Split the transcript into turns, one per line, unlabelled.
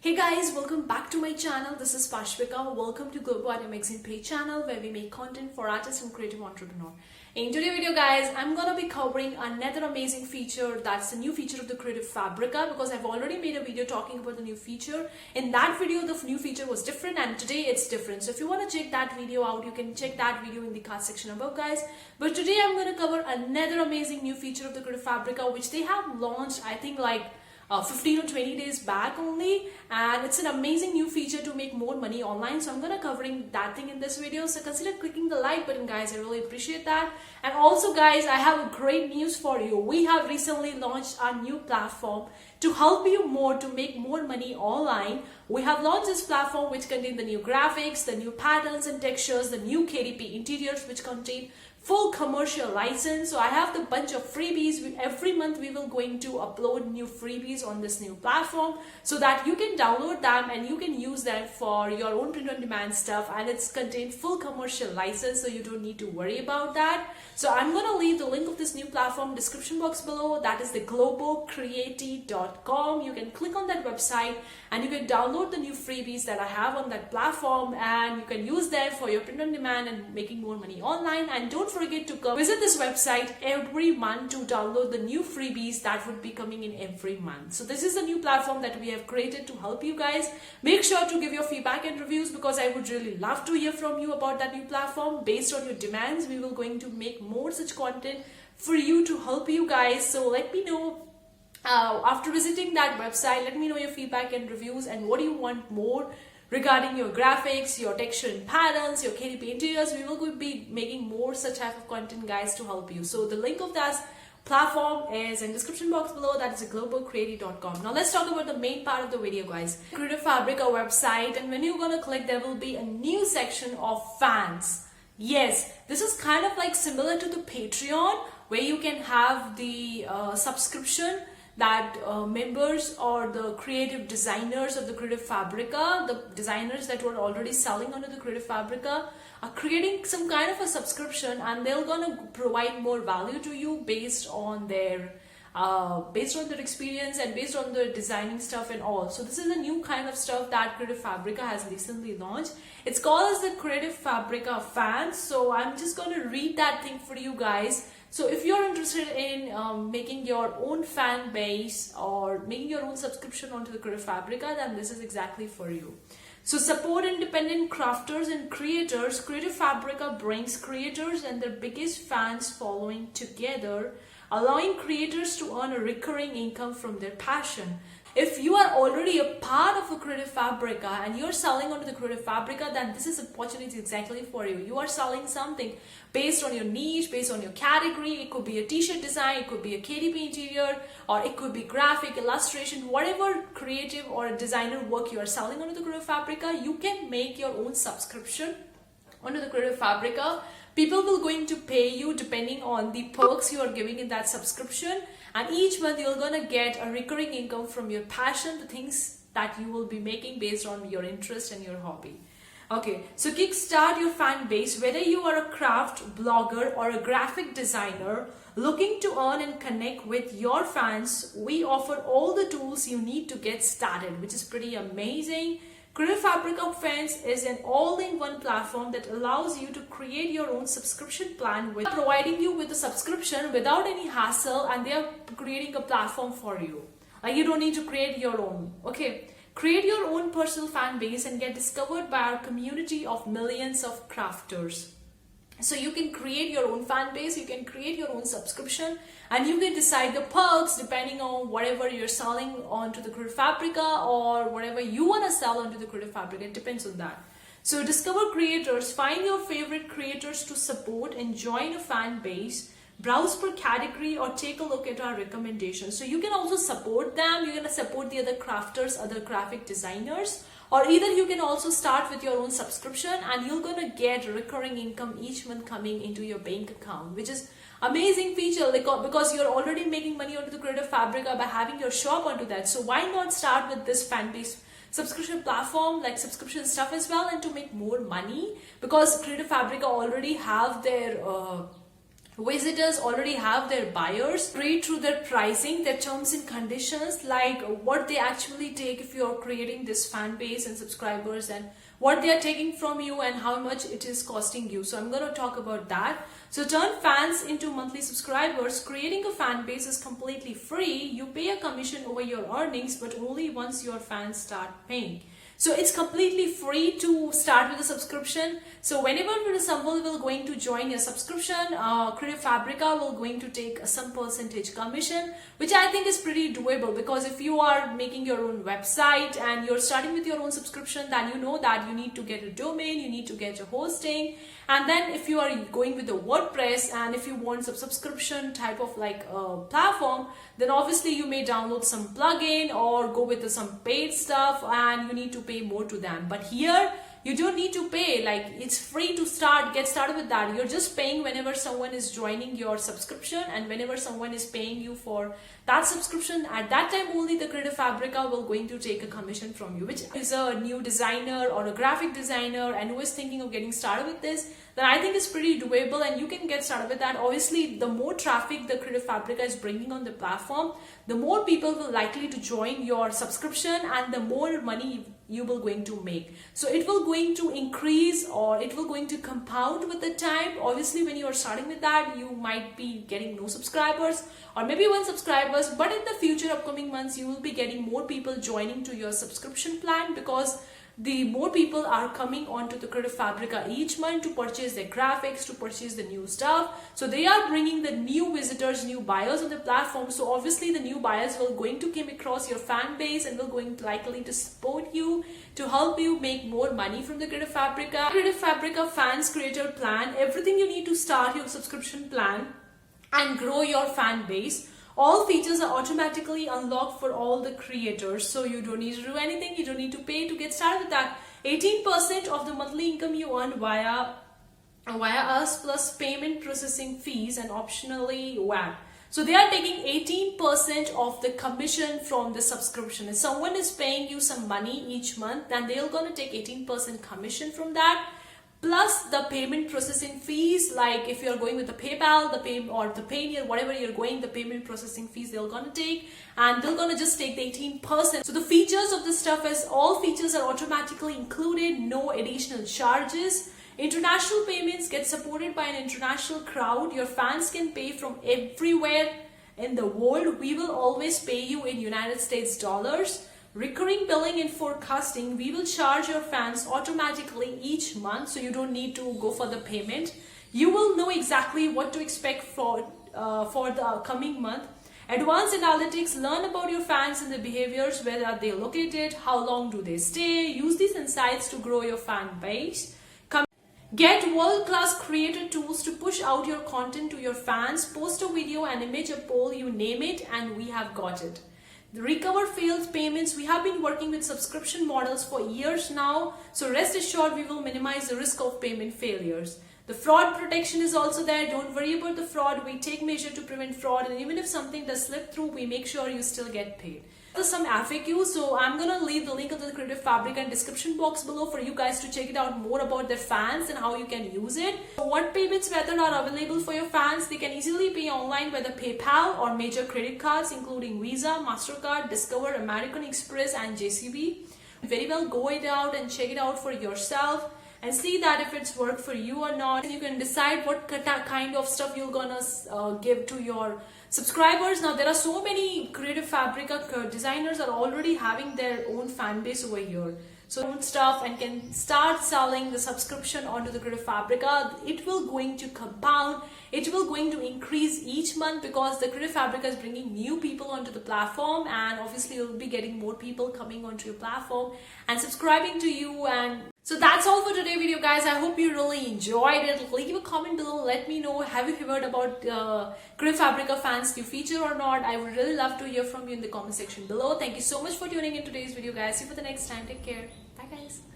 Hey guys, welcome back to my channel. This is Fabrica. Welcome to GLOBO ARTE Magazine page channel where we make content for artists and creative entrepreneur. In today's video guys, I'm gonna be covering another amazing feature. That's the new feature of the Creative Fabrica, because I've already made a video talking about the new feature. In that video, the new feature was different and today it's different. So if you want to check that video out, you can check that video in the card section above guys. But today I'm gonna cover another amazing new feature of the Creative Fabrica, which they have launched I think like 15 or 20 days back only, and it's an amazing new feature to make more money online. So I'm gonna covering that thing in this video, so consider clicking the like button guys. I really appreciate that. And also guys, I have a great news for you. We have recently launched our new platform to help you more to make more money online. We have launched this platform which contains the new graphics, the new patterns and textures, the new KDP interiors which contain full commercial license. So I have the bunch of freebies. Every month we will going to upload new freebies on this new platform so that you can download them and you can use them for your own print on demand stuff, and it's contained full commercial license, so you don't need to worry about that. So I'm gonna leave the link of this new platform description box below. That is the globocreative.com. You can click on that website and you can download the new freebies that I have on that platform, and you can use them for your print on demand and making more money online. And don't forget to come visit this website every month to download the new freebies that would be coming in every month. So this is the new platform that we have created to help you guys. Make sure to give your feedback and reviews, because I would really love to hear from you about that new platform. Based on your demands, we will going to make more such content for you to help you guys. So let me know after visiting that website, let me know your feedback and reviews and what do you want more regarding your graphics, your texture and patterns, your KDP interiors. We will be making more such type of content guys to help you. So the link of that platform is in the description box below. That is globocreative.com. Now let's talk about the main part of the video guys. Creative Fabrica website, and when you're gonna click, there will be a new section of fans. Yes, this is kind of like similar to the Patreon, where you can have the subscription that members or the creative designers of the Creative Fabrica, the designers that were already selling under the Creative Fabrica, are creating some kind of a subscription, and they're gonna provide more value to you based on their experience and based on the designing stuff and all. So this is a new kind of stuff that Creative Fabrica has recently launched. It's called as the Creative Fabrica Fans. So I'm just gonna read that thing for you guys. So if you're interested in making your own fan base or making your own subscription onto the Creative Fabrica, then this is exactly for you. So support independent crafters and creators. Creative Fabrica brings creators and their biggest fans following together, allowing creators to earn a recurring income from their passion. If you are already a part of a Creative Fabrica and you're selling onto the Creative Fabrica, then this is an opportunity exactly for you. You are selling something based on your niche, based on your category. It could be a t-shirt design, it could be a KDP interior, or it could be graphic, illustration, whatever creative or designer work you are selling onto the Creative Fabrica, you can make your own subscription onto the Creative Fabrica. People will going to pay you depending on the perks you are giving in that subscription, and each month you're gonna get a recurring income from your passion, the things that you will be making based on your interest and your hobby. Okay, so kickstart your fan base. Whether you are a craft blogger or a graphic designer looking to earn and connect with your fans, we offer all the tools you need to get started, which is pretty amazing. Creative Fabrica Fans is an all-in-one platform that allows you to create your own subscription plan, with providing you with a subscription without any hassle, and they are creating a platform for you. Like, you don't need to create your own. Okay, create your own personal fan base and get discovered by our community of millions of crafters. So you can create your own fan base, you can create your own subscription, and you can decide the perks depending on whatever you're selling onto the Creative Fabrica or whatever you want to sell onto the Creative Fabrica. It depends on that. So discover creators, find your favorite creators to support and join a fan base. Browse per category or take a look at our recommendations. So you can also support them. You're going to support the other crafters, other graphic designers, or either you can also start with your own subscription and you're going to get recurring income each month coming into your bank account, which is amazing feature because you're already making money onto the Creative Fabrica by having your shop onto that. So why not start with this fan base subscription platform, like subscription stuff as well, and to make more money, because Creative Fabrica already have their visitors already have their buyers. Read through their pricing, their terms and conditions, like what they actually take if you're creating this fan base and subscribers, and what they are taking from you and how much it is costing you. So I'm going to talk about that. So turn fans into monthly subscribers. Creating a fan base is completely free. You pay a commission over your earnings, but only once your fans start paying. So it's completely free to start with a subscription. So whenever someone will going to join your subscription, Creative Fabrica will going to take some percentage commission, which I think is pretty doable, because if you are making your own website and you're starting with your own subscription, then you know that you need to get a domain, you need to get a hosting, and then if you are going with the WordPress and if you want some subscription type of like platform, then obviously you may download some plugin or go with some paid stuff and you need to pay more to them. But here you don't need to pay, like it's free to get started with that. You're just paying whenever someone is joining your subscription, and whenever someone is paying you for that subscription, at that time only the Creative Fabrica will going to take a commission from you. Which is a new designer or a graphic designer and who is thinking of getting started with this, then I think it's pretty doable and you can get started with that. Obviously, the more traffic the Creative Fabrica is bringing on the platform, the more people will likely to join your subscription and the more money you will going to make. So it will going to increase, or it will going to compound with the time. Obviously, when you are starting with that, you might be getting no subscribers or maybe 1 subscribers, but in the future upcoming months you will be getting more people joining to your subscription plan, because the more people are coming onto the Creative Fabrica each month to purchase their graphics, to purchase the new stuff. So they are bringing the new visitors, new buyers on the platform. So obviously the new buyers will going to come across your fan base and will going to likely to support you, to help you make more money from the Creative Fabrica. Creative Fabrica Fans Creator Plan, everything you need to start your subscription plan and grow your fan base. All features are automatically unlocked for all the creators, so you don't need to do anything, you don't need to pay to get started with that. 18% of the monthly income you earn via us, plus payment processing fees and optionally VAT. So they are taking 18% of the commission from the subscription. If someone is paying you some money each month, then they're going to take 18% commission from that, plus the payment processing fees. Like if you're going with the PayPal, the Payoneer, whatever you're going, the payment processing fees they're gonna take, and they're gonna just take the 18%. So the features of this stuff is all features are automatically included, no additional charges. International payments get supported by an international crowd. Your fans can pay from everywhere in the world. We will always pay you in United States dollars. Recurring billing and forecasting, we will charge your fans automatically each month, so you don't need to go for the payment. You will know exactly what to expect for the coming month. Advanced analytics, learn about your fans and their behaviors, where are they located, how long do they stay. Use these insights to grow your fan base. Get world-class creator tools to push out your content to your fans. Post a video, an image, a poll, you name it, and we have got it. The recover failed payments, we have been working with subscription models for years now, so rest assured we will minimize the risk of payment failures. The fraud protection is also there. Don't worry about the fraud. We take measure to prevent fraud, and even if something does slip through, we make sure you still get paid. There's some FAQs, so I'm gonna leave the link of the Creative Fabrica in description box below for you guys to check it out more about their fans and how you can use it. What payments method are available for your fans? They can easily pay online by the PayPal or major credit cards including Visa, MasterCard, Discover, American Express and JCB. Very well go it out and check it out for yourself and see that if it's worked for you or not. You can decide what kind of stuff you're gonna give to your subscribers. Now there are so many Creative Fabrica designers are already having their own fan base over here, so own stuff, and can start selling the subscription onto the Creative Fabrica. It will going to compound, it will going to increase each month, because the Creative Fabrica is bringing new people onto the platform, and obviously you'll be getting more people coming onto your platform and subscribing to you. And so that's all for today's video, guys. I hope you really enjoyed it. Leave a comment below, let me know, have you heard about Creative Fabrica fans new feature or not? I would really love to hear from you in the comment section below. Thank you so much for tuning in today's video, guys. See you for the next time. Take care. Bye, guys.